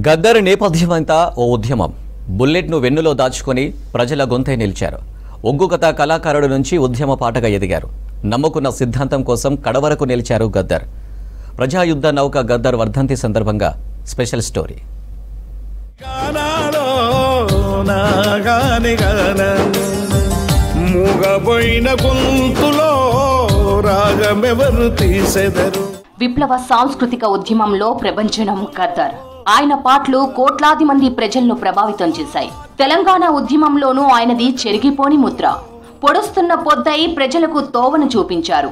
గద్దర్ నేపథ్యమంతా ఓ ఉద్యమం. బుల్లెట్ను వెన్నులో దాచుకొని ప్రజల గొంతై నిలిచారు. ఒగ్గు కథ కళాకారుడు నుంచి ఉద్యమ పాటగా ఎదిగారు. నమ్ముకున్న సిద్ధాంతం కోసం కడవరకు నిలిచారు గద్దర్. ప్రజాయుద్ధ నౌక గద్దర్ వర్ధంతి సందర్భంగా స్పెషల్ స్టోరీ. విప్లవ సాంస్కృతిక ఉద్యమంలో ప్రభంజనం గద్దర్. ఆయన పాటలు కోట్లాది మంది ప్రజలను ప్రభావితం చేశాయి. తెలంగాణ ఉద్యమంలోనూ ఆయనది చెరిగిపోని ముద్ర. పొడుస్తున్న పొద్దై ప్రజలకు తోవను చూపించారు.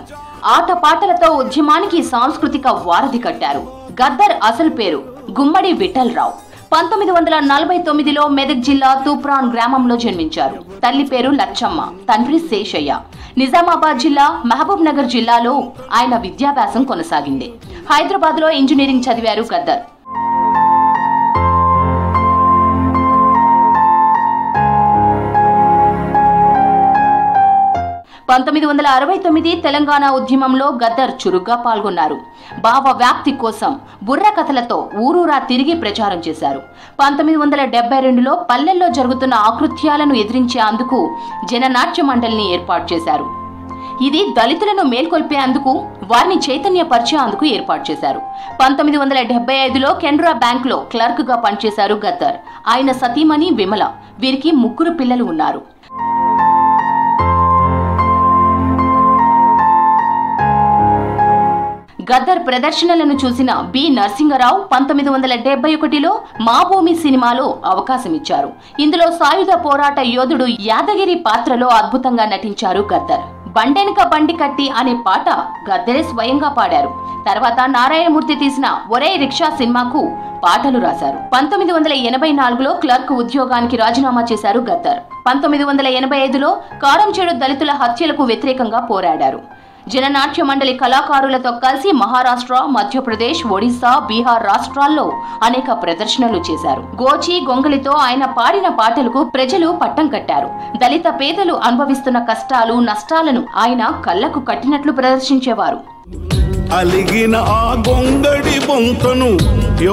ఆటపాటలతో ఉద్యమానికి సాంస్కృతిక వారధి కట్టారు. గద్దర్ అసలు పేరు గుమ్మడి విఠలరావు. 1949లో మెదక్ జిల్లా తూప్రాన్ గ్రామంలో జన్మించారు. తల్లి పేరు లచ్చమ్మ, తండ్రి శేషయ్య. నిజామాబాద్ జిల్లా, మహబూబ్ నగర్ జిల్లాలో ఆయన విద్యాభ్యాసం కొనసాగింది. హైదరాబాద్ లో ఇంజనీరింగ్ చదివారు గద్దర్. తెలంగాణ ఉద్యమంలో గద్దర్ చురుగ్గా పాల్గొన్నారు. భావ వ్యాప్తి కోసం బుర్ర కథలతో ఊరూరా తిరిగి ప్రచారం చేశారు. 1972లో పల్లెల్లో జరుగుతున్న ఆకృత్యాలను ఎదిరించేందుకు జననాట్య మండలిని ఏర్పాటు చేశారు. ఇది దళితులను మేల్కొల్పేందుకు, వారిని చైతన్యపరిచేందుకు ఏర్పాటు చేశారు. 1975లో కెనరా బ్యాంక్ లో క్లర్క్ గా పనిచేశారు గద్దర్. ఆయన సతీమణి విమల. వీరికి 3 పిల్లలు ఉన్నారు. గద్దర్ ప్రదర్శనలను చూసిన బి నరసింగరావు 1971లో మా భూమి సినిమాలో అవకాశం ఇచ్చారు. ఇందులో సాయుధ పోరాట యోధుడు యాదగిరి పాత్రలో అద్భుతంగా నటించారు గద్దర్. బండెనక బండి కట్టి అనే పాట గద్దరే స్వయంగా పాడారు. తర్వాత నారాయణమూర్తి తీసిన ఒరే రిక్షా సినిమాకు పాటలు రాశారు. 1984లో క్లర్క్ ఉద్యోగానికి రాజీనామా చేశారు గద్దర్. 1985లో కారంచేడు దళితుల హత్యలకు వ్యతిరేకంగా పోరాడారు. జననాట్య మండలి కళాకారులతో కలిసి మహారాష్ట్ర, మధ్యప్రదేశ్, ఒడిశా, బీహార్ రాష్ట్రాల్లో అనేక ప్రదర్శనలు చేశారు. గోచి, గొంగలితో ఆయన పాడిన పాటలకు ప్రజలు పట్టం కట్టారు. దళిత పేదలు అనుభవిస్తున్న కష్టాలు, నష్టాలను ఆయన కళ్లకు కట్టినట్లు ప్రదర్శించేవారు. అలిగిన ఆ గొంగడి బొంతను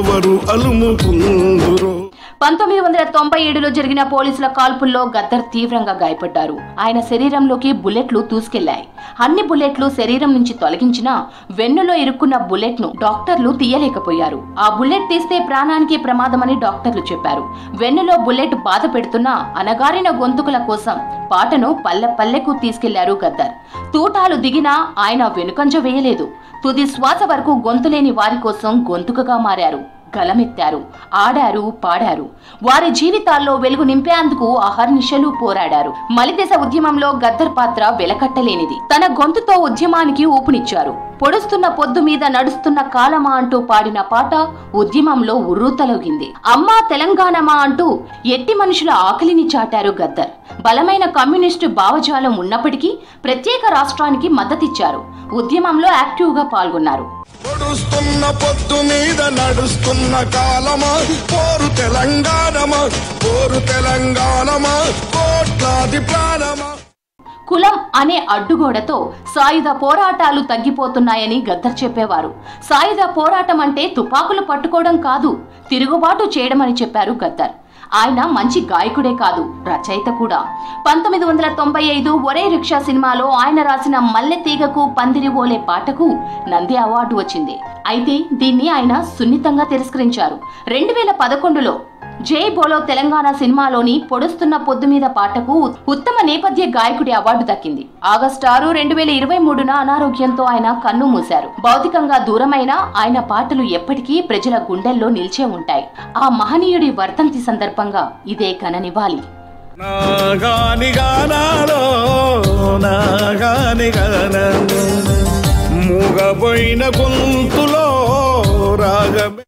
ఎవరు అలుముకుందురో. 1997లో జరిగిన పోలీసుల కాల్పుల్లో గద్దర్ తీవ్రంగా గాయపడ్డారు. ఆయన శరీరంలోకి బుల్లెట్లు దూసుకెళ్లాయి. అన్ని బుల్లెట్లు శరీరం నుంచి తొలగించినా వెన్నులో ఇరుక్కున్న బుల్లెట్ ను డాక్టర్లు తీయలేకపోయారు. ఆ బుల్లెట్ తీస్తే ప్రాణానికి ప్రమాదమని డాక్టర్లు చెప్పారు. వెన్నులో బుల్లెట్ బాధ పెడుతున్నా అనగారిన గొంతుకుల కోసం పాటను పల్లె పల్లెకు తీసుకెళ్లారు గద్దర్. తూటాలు దిగినా ఆయన వెనుకంజ వేయలేదు. తుది శ్వాస వరకు గొంతులేని వారి కోసం గొంతుకగా మారారు. గలమెత్తారు, ఆడారు, పాడారు. వారి జీవితాల్లో వెలుగు నింపేందుకు అహర్నిశలు పోరాడారు. మలిదశ ఉద్యమంలో గద్దర్ పాత్ర వెలకట్టలేనిది. తన గొంతుతో ఉద్యమానికి ఊపునిచ్చారు. పొడుస్తున్న పొద్దు మీద నడుస్తున్న కాలమా అంటూ పాడిన పాట ఉద్యమంలో ఉర్రూతలొగింది. అమ్మా తెలంగాణమా అంటూ ఎట్టి మనుషుల ఆకలిని చాటారు గద్దర్. బలమైన కమ్యూనిస్టు భావజాలం ఉన్నప్పటికీ ప్రత్యేక రాష్ట్రానికి మద్దతిచ్చారు. ఉద్యమంలో యాక్టివ్ గా పాల్గొన్నారు. పొడుస్తున్న పొద్దు మీద నడుస్తున్న కాలమా, పోరు తెలంగాణమా, పోరు తెలంగాణమా, కోట్లాది ప్రాణమా. కులం అనే అడ్డుగోడతో సాయుధ పోరాటాలు తగ్గిపోతున్నాయని గద్దర్ చెప్పేవారు. సాయుధ పోరాటం అంటే తుపాకులు పట్టుకోవడం కాదు, తిరుగుబాటు చేయడమని చెప్పారు గద్దర్. ఆయన మంచి గాయకుడే కాదు, రచయిత కూడా. 1995 ఒరే రిక్షా సినిమాలో ఆయన రాసిన మల్లె తీగకు పందిరి ఓలే పాటకు నంది అవార్డు వచ్చింది. అయితే దీన్ని ఆయన సున్నితంగా తిరస్కరించారు. 2011లో జై బోలో తెలంగాణ సినిమాలోని పొడుస్తున్న పొద్దు మీద పాటకు ఉత్తమ నేపథ్య గాయకుడి అవార్డు దక్కింది. ఆగస్టు 6, 2023న అనారోగ్యంతో ఆయన కన్ను మూశారు. భౌతికంగా దూరమైన ఆయన పాటలు ఎప్పటికీ ప్రజల గుండెల్లో నిలిచే ఉంటాయి. ఆ మహనీయుడి వర్ధంతి సందర్భంగా ఇదే ఘన నివాళి. మూగబోయిన గొంతులో రాగమే.